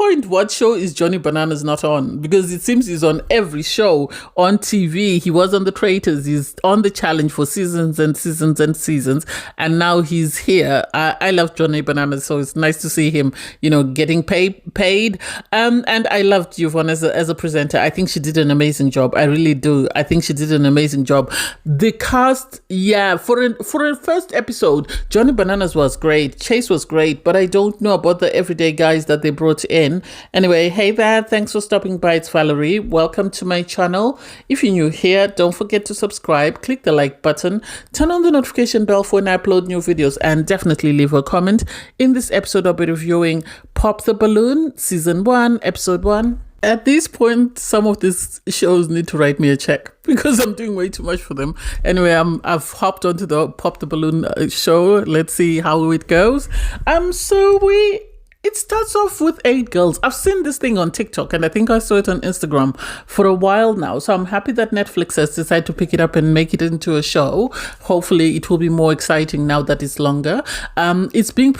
point, what show is Johnny Bananas not on? Because it seems he's on every show on TV. He was on The Traitors. He's on The Challenge for seasons and seasons and seasons. And now he's here. I love Johnny Bananas, so it's nice to see him, getting paid. And I loved Yvonne as a presenter. I think she did an amazing job. I really do. I think she did an amazing job. The cast, for a first episode, Johnny Bananas was great. Chase was great, but I don't know about the everyday guys that they brought in. Anyway, hey there, thanks for stopping by. It's Valerie. Welcome to my channel. If you're new here, don't forget to subscribe, click the like button, turn on the notification bell for when I upload new videos, and definitely leave a comment. In this episode, I'll be reviewing Pop the Balloon, Season 1, Episode 1. At this point, some of these shows need to write me a check because I'm doing way too much for them. Anyway, I've hopped onto the Pop the Balloon show. Let's see how it goes. It starts off with 8 girls. I've seen this thing on TikTok and I think I saw it on Instagram for a while now. So I'm happy that Netflix has decided to pick it up and make it into a show. Hopefully it will be more exciting now that it's longer. It's being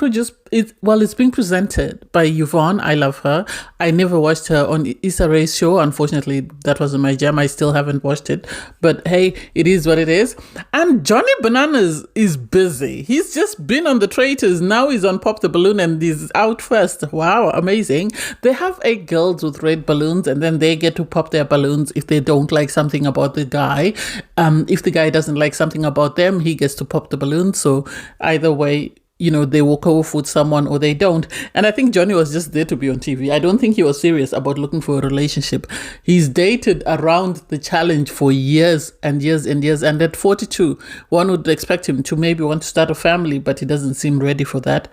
presented by Yvonne. I love her. I never watched her on Issa Rae's show. Unfortunately, that wasn't my jam. I still haven't watched it. But hey, it is what it is. And Johnny Bananas is busy. He's just been on The Traitors. Now he's on Pop the Balloon and he's out first. Wow, amazing. They have 8 girls with red balloons and then they get to pop their balloons if they don't like something about the guy. If the guy doesn't like something about them, he gets to pop the balloon. So either way, they walk off with someone or they don't. And I think Johnny was just there to be on TV. I don't think he was serious about looking for a relationship. He's dated around the challenge for years and years and years. And at 42, one would expect him to maybe want to start a family, but he doesn't seem ready for that.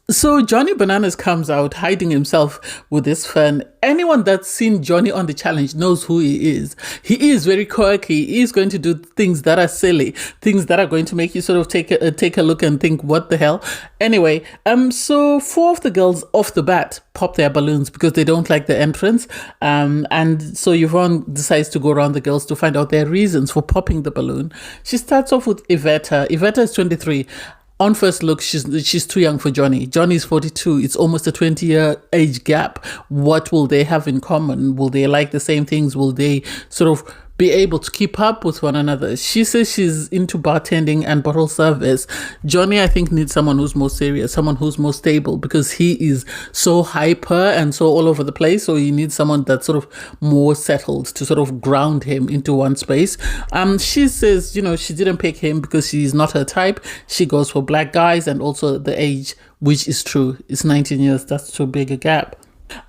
So Johnny Bananas comes out hiding himself with this fan. Anyone that's seen Johnny on the challenge knows who he is. He is very quirky. He is going to do things that are silly, things that are going to make you sort of take a look and think, what the hell? Anyway, so 4 of the girls off the bat pop their balloons because they don't like the entrance. And so Yvonne decides to go around the girls to find out their reasons for popping the balloon. She starts off with Iveta. Iveta is 23. On first look, she's too young for Johnny. Johnny's 42. It's almost a 20-year age gap. What will they have in common? Will they like the same things? Will they sort of be able to keep up with one another? She says she's into bartending and bottle service. Johnny, I think, needs someone who's more serious, someone who's more stable, because he is so hyper and so all over the place. So he needs someone that's sort of more settled to sort of ground him into one space. She says, she didn't pick him because he's not her type. She goes for black guys and also the age, which is true. It's 19 years. That's too big a gap.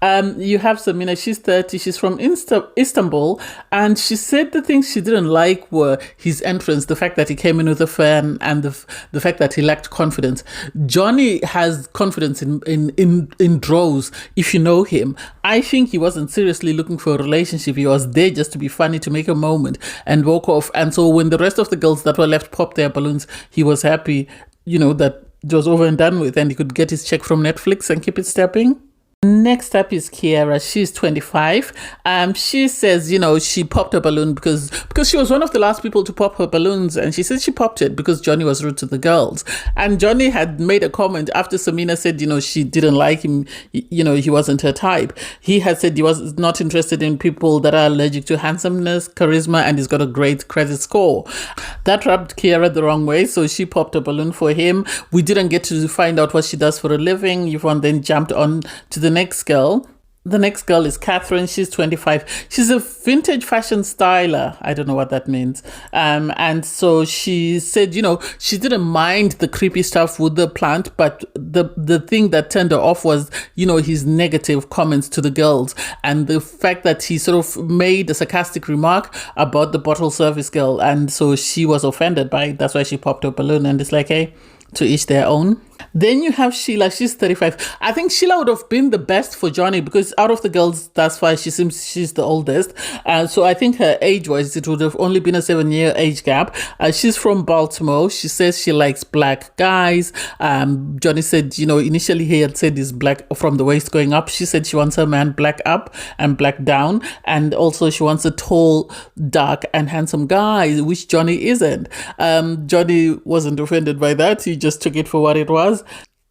You have Samina, she's 30, she's from Istanbul, and she said the things she didn't like were his entrance, the fact that he came in with a fan, and the fact that he lacked confidence. Johnny has confidence in droves, if you know him. I think he wasn't seriously looking for a relationship. He was there just to be funny, to make a moment and walk off. And so when the rest of the girls that were left popped their balloons, he was happy, that it was over and done with, and he could get his check from Netflix and keep it stepping. Next up is Kiara. She's 25. She says, she popped a balloon because she was one of the last people to pop her balloons, and she said she popped it because Johnny was rude to the girls. And Johnny had made a comment after Samina said, she didn't like him, he wasn't her type. He had said he was not interested in people that are allergic to handsomeness, charisma, and he's got a great credit score. That rubbed Kiara the wrong way, so she popped a balloon for him. We didn't get to find out what she does for a living. Yvonne then jumped on to the next girl. The next girl is Catherine. She's 25. She's a vintage fashion styler. I don't know what that means. And so she said, she didn't mind the creepy stuff with the plant, but the thing that turned her off was, his negative comments to the girls and the fact that he sort of made a sarcastic remark about the bottle service girl. And so she was offended by it. That's why she popped her balloon, and it's like, hey, to each their own. Then you have Sheila. She's 35. I think Sheila would have been the best for Johnny because out of the girls, that's why she seems she's the oldest. So I think her age-wise, it would have only been a 7-year age gap. She's from Baltimore. She says she likes black guys. Johnny said, initially he had said he's black from the waist going up. She said she wants her man black up and black down. And also she wants a tall, dark and handsome guy, which Johnny isn't. Johnny wasn't offended by that. He just took it for what it was.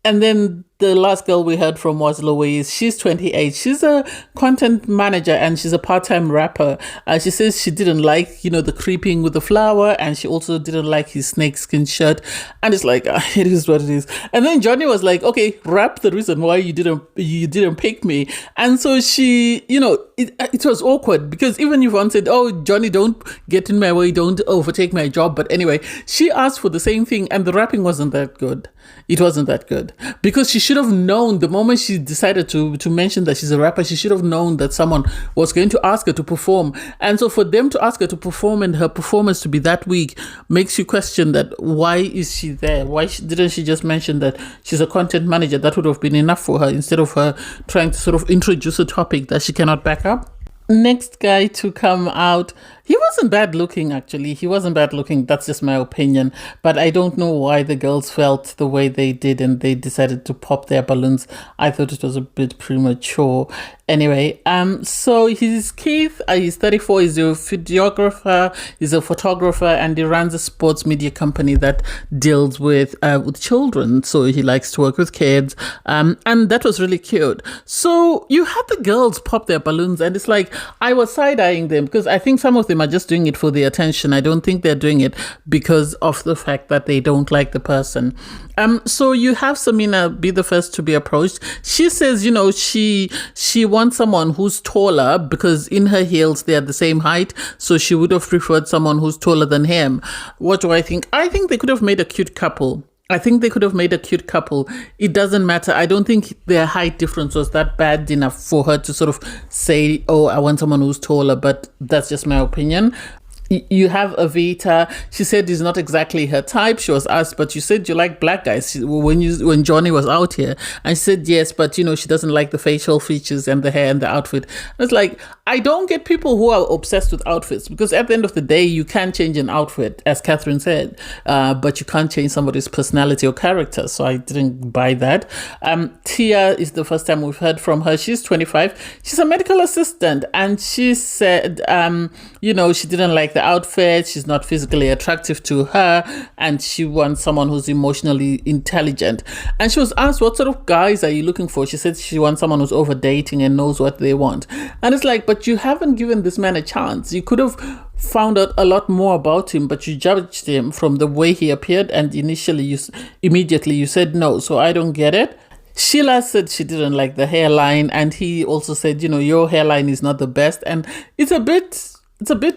And then The last girl we heard from was Louise. She's 28. She's a content manager and she's a part-time rapper. She says she didn't like, the creeping with the flower, and she also didn't like his snakeskin shirt. And it's like, it is what it is. And then Johnny was like, okay, rap the reason why you didn't pick me. And so she, it was awkward because even Yvonne said, oh, Johnny, don't get in my way, don't overtake my job. But anyway, she asked for the same thing and the rapping wasn't that good. It wasn't that good because she should have known the moment she decided to mention that she's a rapper. She should have known that someone was going to ask her to perform. And so for them to ask her to perform and her performance to be that weak makes you question that why is she there? Why didn't she just mention that she's a content manager? That would have been enough for her instead of her trying to sort of introduce a topic that she cannot back up. Next guy to come out, he wasn't bad looking, actually. He wasn't bad looking. That's just my opinion. But I don't know why the girls felt the way they did and they decided to pop their balloons. I thought it was a bit premature. Anyway, so he's Keith. He's 34. He's a videographer. He's a photographer, and he runs a sports media company that deals with children. So he likes to work with kids. And that was really cute. So you had the girls pop their balloons, and it's like I was side-eyeing them because I think some of them are just doing it for the attention. I don't think they're doing it because of the fact that they don't like the person. So you have Samina be the first to be approached. She says, she wants someone who's taller because in her heels they're the same height. So she would have preferred someone who's taller than him. What do I think? I think they could have made a cute couple. It doesn't matter. I don't think their height difference was that bad enough for her to sort of say, oh, I want someone who's taller, but that's just my opinion. You have Avita. She said he's not exactly her type. She was asked, but you said you like black guys when Johnny was out here. And she said yes, but she doesn't like the facial features and the hair and the outfit. And it's like, I don't get people who are obsessed with outfits because at the end of the day, you can change an outfit, as Catherine said, but you can't change somebody's personality or character. So I didn't buy that. Tia is the first time we've heard from her. She's 25. She's a medical assistant, and she said, she didn't like the outfit. She's not physically attractive to her, and she wants someone who's emotionally intelligent. And she was asked, what sort of guys are you looking for? She said she wants someone who's over dating and knows what they want. And it's like, but you haven't given this man a chance. You could have found out a lot more about him, but you judged him from the way he appeared, and immediately you said no. So I don't get it. Sheila said she didn't like the hairline, and he also said, your hairline is not the best, and it's a bit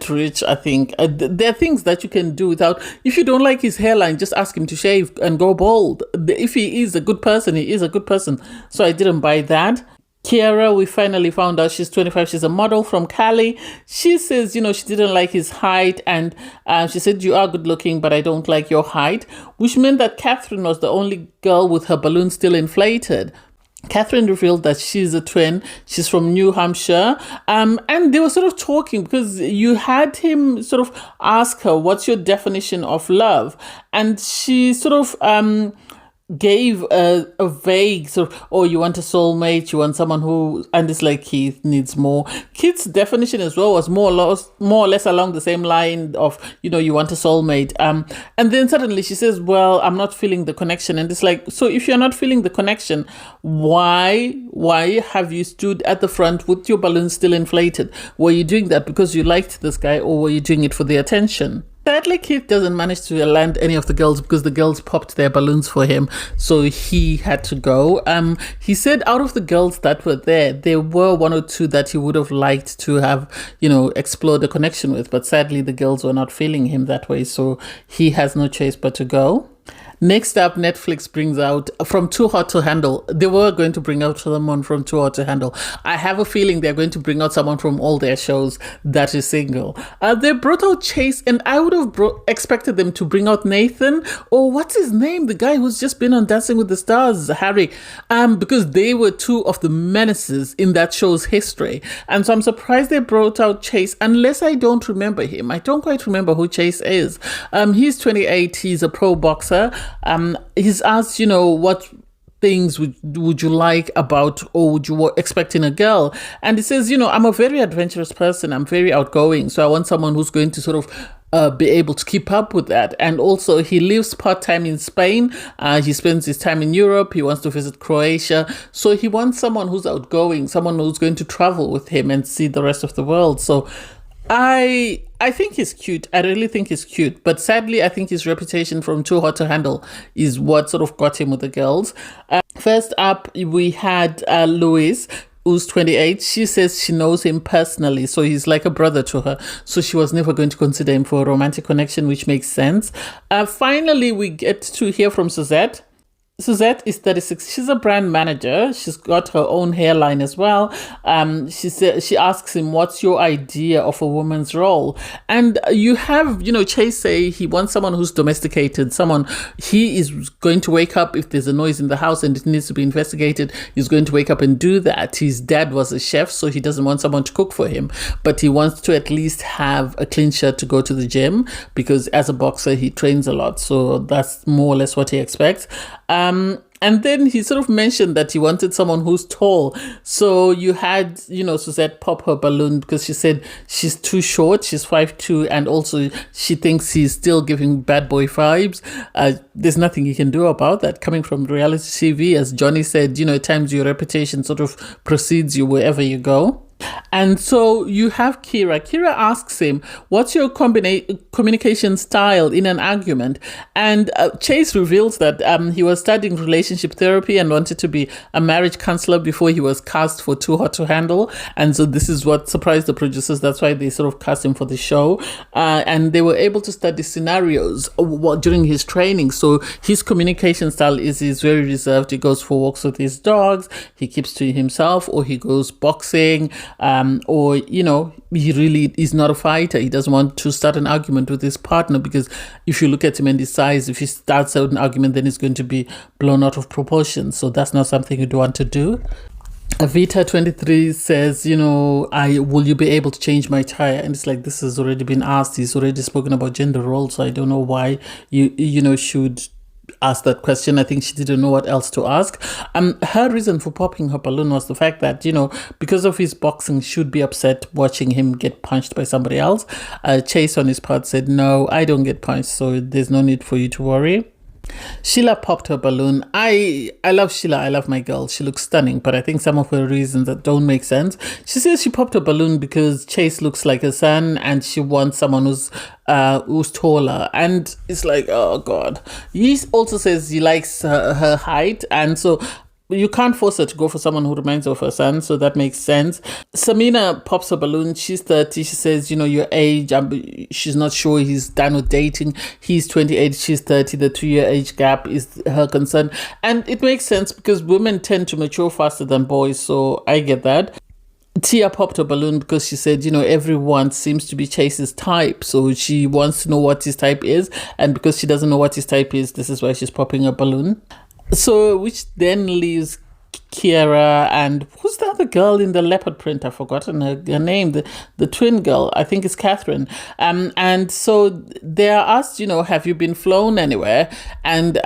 rich, I think. There are things that you can do without. If you don't like his hairline, just ask him to shave and go bald. If he is a good person, he is a good person. So I didn't buy that. Kiara, we finally found out she's 25. She's a model from Cali. She says, she didn't like his height, and she said, you are good looking, but I don't like your height, which meant that Catherine was the only girl with her balloon still inflated. Catherine revealed that she's a twin. She's from New Hampshire. And they were sort of talking because you had him sort of ask her, what's your definition of love? And she sort of gave a vague sort of, oh, you want a soulmate, you want someone who, and it's like Keith needs more. Keith's definition as well was more or less along the same line of, you want a soulmate. And then suddenly she says, well, I'm not feeling the connection. And it's like, so if you're not feeling the connection, why have you stood at the front with your balloon still inflated? Were you doing that because you liked this guy, or were you doing it for the attention? Sadly, Keith doesn't manage to land any of the girls because the girls popped their balloons for him, so he had to go. He said out of the girls that were there were one or two that he would have liked to have, explored a connection with, but sadly the girls were not feeling him that way, so he has no choice but to go. Next up, Netflix brings out From Too Hot to Handle. They were going to bring out someone from Too Hot to Handle. I have a feeling they're going to bring out someone from all their shows that is single. They brought out Chase, and I would have expected them to bring out Nathan, or what's his name? The guy who's just been on Dancing with the Stars, Harry, because they were two of the menaces in that show's history. And so I'm surprised they brought out Chase, unless I don't remember him. I don't quite remember who Chase is. He's 28. He's a pro boxer. He's asked, what things would you like about, or would you expect in a girl? And he says, I'm a very adventurous person. I'm very outgoing. So I want someone who's going to sort of be able to keep up with that. And also, he lives part-time in Spain. He spends his time in Europe. He wants to visit Croatia. So he wants someone who's outgoing, someone who's going to travel with him and see the rest of the world. So I think he's cute. I really think he's cute. But sadly, I think his reputation from Too Hot to Handle is what sort of got him with the girls. First up, we had Louise, who's 28. She says she knows him personally, so he's like a brother to her. So she was never going to consider him for a romantic connection, which makes sense. Finally, we get to hear from Suzette. Suzette is 36. She's a brand manager. She's got her own hairline as well. She asks him, "What's your idea of a woman's role?" And you have, Chase say he wants someone who's domesticated, someone he is going to wake up if there's a noise in the house and it needs to be investigated. He's going to wake up and do that. His dad was a chef, so he doesn't want someone to cook for him, but he wants to at least have a clean shirt to go to the gym because as a boxer he trains a lot. So that's more or less what he expects. And then he sort of mentioned that he wanted someone who's tall. So you had, Suzette pop her balloon because she said she's too short. She's 5'2", and also she thinks he's still giving bad boy vibes. There's nothing you can do about that. Coming from reality TV, as Johnny said, at times your reputation sort of precedes you wherever you go. And so you have Kira. Kira asks him, "What's your communication style in an argument?" And Chase reveals that he was studying relationship therapy and wanted to be a marriage counselor before he was cast for Too Hot to Handle. And so this is what surprised the producers. That's why they sort of cast him for the show. And they were able to study scenarios during his training. So his communication style is very reserved. He goes for walks with his dogs. He keeps to himself, or he goes boxing. Or he really is not a fighter. He doesn't want to start an argument with his partner because if you look at him and his size, if he starts out an argument, then it's going to be blown out of proportion. So that's not something you'd want to do. Avita 23 says, will you be able to change my tire? And it's like, this has already been asked. He's already spoken about gender roles. So I don't know why you should asked that question. I think she didn't know what else to ask. Her reason for popping her balloon was the fact that, because of his boxing, she'd be upset watching him get punched by somebody else. Chase on his part said, "No, I don't get punched, so there's no need for you to worry." Sheila popped her balloon. I love Sheila. I love my girl. She looks stunning, but I think some of her reasons that don't make sense. She says she popped her balloon because Chase looks like her son and she wants someone who's taller. And it's like, oh God. He also says he likes her height, and so you can't force her to go for someone who reminds her of her son, so that makes sense. Samina pops her balloon. She's 30. She says, your age. She's not sure he's done with dating. He's 28. She's 30. The 2-year age gap is her concern. And it makes sense because women tend to mature faster than boys, so I get that. Tia popped her balloon because she said, everyone seems to be Chase's type. So she wants to know what his type is. And because she doesn't know what his type is, this is why she's popping her balloon. So, which then leaves Kiera and who's the other girl in the leopard print? I've forgotten her name. The twin girl, I think it's Catherine. And so they are asked, have you been flown anywhere? And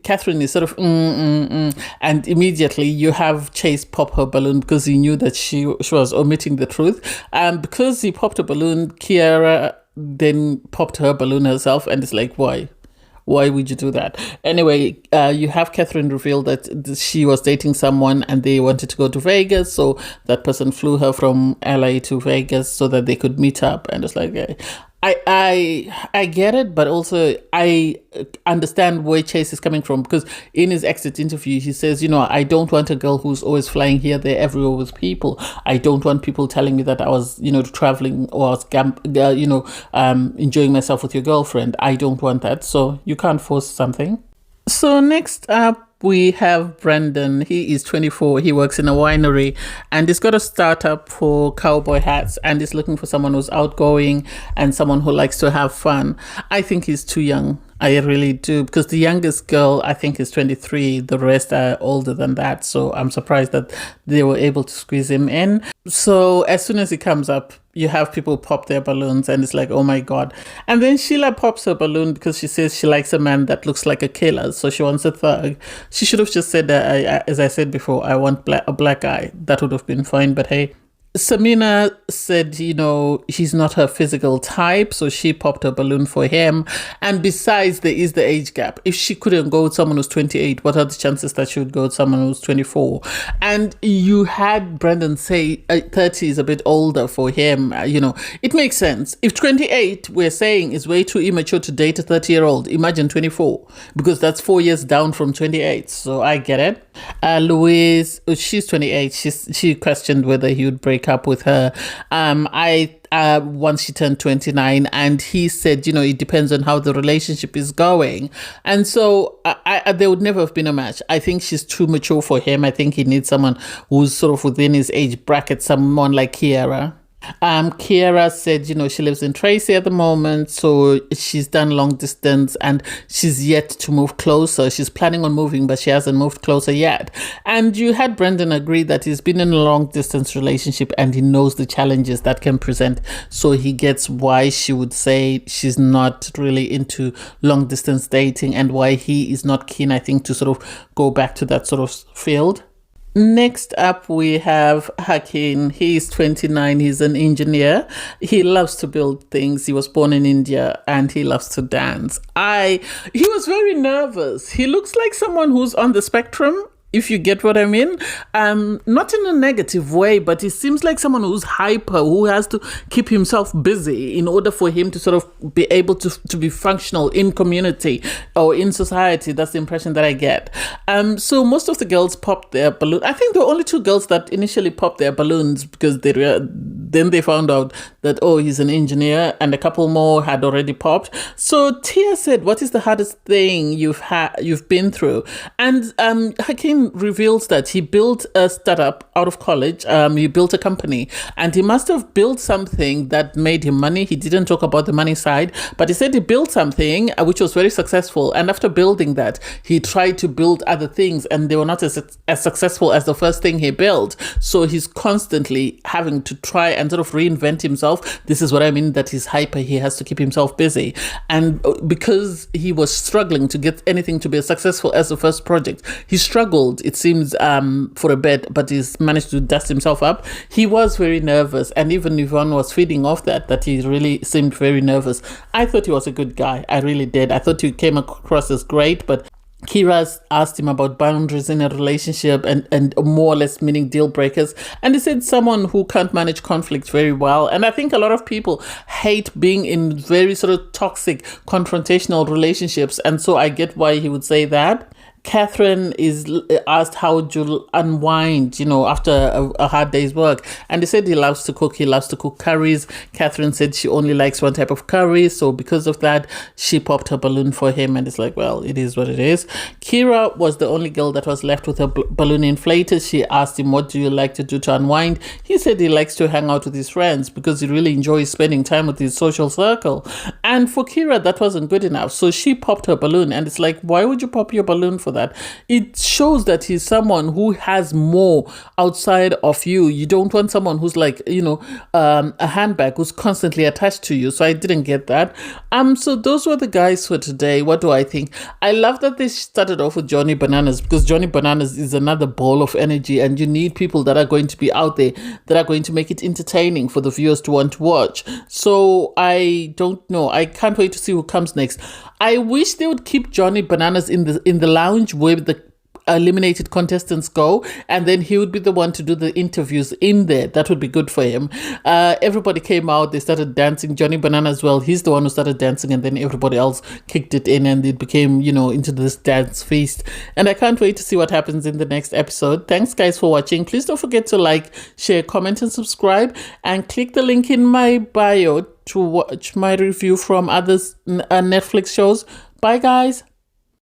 Catherine is sort of and immediately you have Chase pop her balloon because he knew that she was omitting the truth. Because he popped a balloon, Kiera then popped her balloon herself, and it's like, why? Why would you do that? Anyway, you have Catherine reveal that she was dating someone and they wanted to go to Vegas. So that person flew her from LA to Vegas so that they could meet up. And it's like, I get it, but also I understand where Chase is coming from, because in his exit interview, he says, I don't want a girl who's always flying here, there, everywhere with people. I don't want people telling me that I was, traveling or I was, enjoying myself with your girlfriend. I don't want that. So you can't force something. So next up, we have Brendan. He is 24. He works in a winery and he's got a startup for cowboy hats and he's looking for someone who's outgoing and someone who likes to have fun. I think he's too young. I really do, because the youngest girl, I think, is 23. The rest are older than that. So I'm surprised that they were able to squeeze him in. So as soon as he comes up, you have people pop their balloons and it's like, oh my God. And then Sheila pops her balloon because she says she likes a man that looks like a killer. So she wants a thug. She should have just said that, as I said before, I want a black guy. That would have been fine. But hey, Samina said, he's not her physical type, so she popped a balloon for him. And besides, there is the age gap. If she couldn't go with someone who's 28, what are the chances that she would go with someone who's 24? And you had Brendan say 30 is a bit older for him. It makes sense. If 28, we're saying, is way too immature to date a 30-year-old, imagine 24, because that's 4 years down from 28. So I get it. Louise, she's 28. She questioned whether he would break up with her. Once she turned 29, and he said, it depends on how the relationship is going. And so there would never have been a match. I think she's too mature for him. I think he needs someone who's sort of within his age bracket, someone like Kiara. Kiara said, she lives in Tracy at the moment, so she's done long distance and she's yet to move closer. She's planning on moving, but she hasn't moved closer yet. And you had Brendan agree that he's been in a long distance relationship and he knows the challenges that can present. So he gets why she would say she's not really into long distance dating and why he is not keen, I think, to sort of go back to that sort of field. Next up, we have Hakim. He's 29. He's an engineer. He loves to build things. He was born in India and he loves to dance. He was very nervous. He looks like someone who's on the spectrum, if you get what I mean. Not in a negative way, but he seems like someone who's hyper, who has to keep himself busy in order for him to sort of be able to be functional in community or in society. That's the impression that I get. So most of the girls popped their balloon. I think there were only 2 girls that initially popped their balloons because then they found out that, he's an engineer, and a couple more had already popped. So Tia said, what is the hardest thing you've been through? And Hakim reveals that he built a startup out of college. He built a company and he must have built something that made him money. He didn't talk about the money side, but he said he built something which was very successful. And after building that, he tried to build other things and they were not as successful as the first thing he built. So he's constantly having to try and sort of reinvent himself. This is what I mean, that he's hyper. He has to keep himself busy. And because he was struggling to get anything to be as successful as the first project, he struggled, it seems, for a bit, but he's managed to dust himself up. He was very nervous, and even Yvonne was feeding off that he really seemed very nervous. I thought he was a good guy. I really did. I thought he came across as great, but Kira asked him about boundaries in a relationship and more or less meaning deal breakers. And he said someone who can't manage conflict very well. And I think a lot of people hate being in very sort of toxic, confrontational relationships. And so I get why he would say that. Catherine is asked how would you unwind, after a hard day's work. And he said he loves to cook. He loves to cook curries. Catherine said she only likes one type of curry. So because of that, she popped her balloon for him. And it's like, well, it is what it is. Kira was the only girl that was left with her balloon inflated. She asked him, what do you like to do to unwind? He said he likes to hang out with his friends because he really enjoys spending time with his social circle. And for Kira, that wasn't good enough. So she popped her balloon. And it's like, why would you pop your balloon for that? It shows that he's someone who has more outside of you. You don't want someone who's like, a handbag who's constantly attached to you. So I didn't get that. So those were the guys for today. What do I think? I love that they started off with Johnny Bananas, because Johnny Bananas is another ball of energy, and you need people that are going to be out there that are going to make it entertaining for the viewers to want to watch. So I don't know. I can't wait to see who comes next. I wish they would keep Johnny Bananas in the lounge where the eliminated contestants go, and then he would be the one to do the interviews in there. That would be good for him. Everybody came out, they started dancing. Johnny Banana as well, he's the one who started dancing, and then everybody else kicked it in, and it became, into this dance feast. And I can't wait to see what happens in the next episode. Thanks guys for watching. Please don't forget to like, share, comment and subscribe, and click the link in my bio to watch my review from other Netflix shows. Bye guys.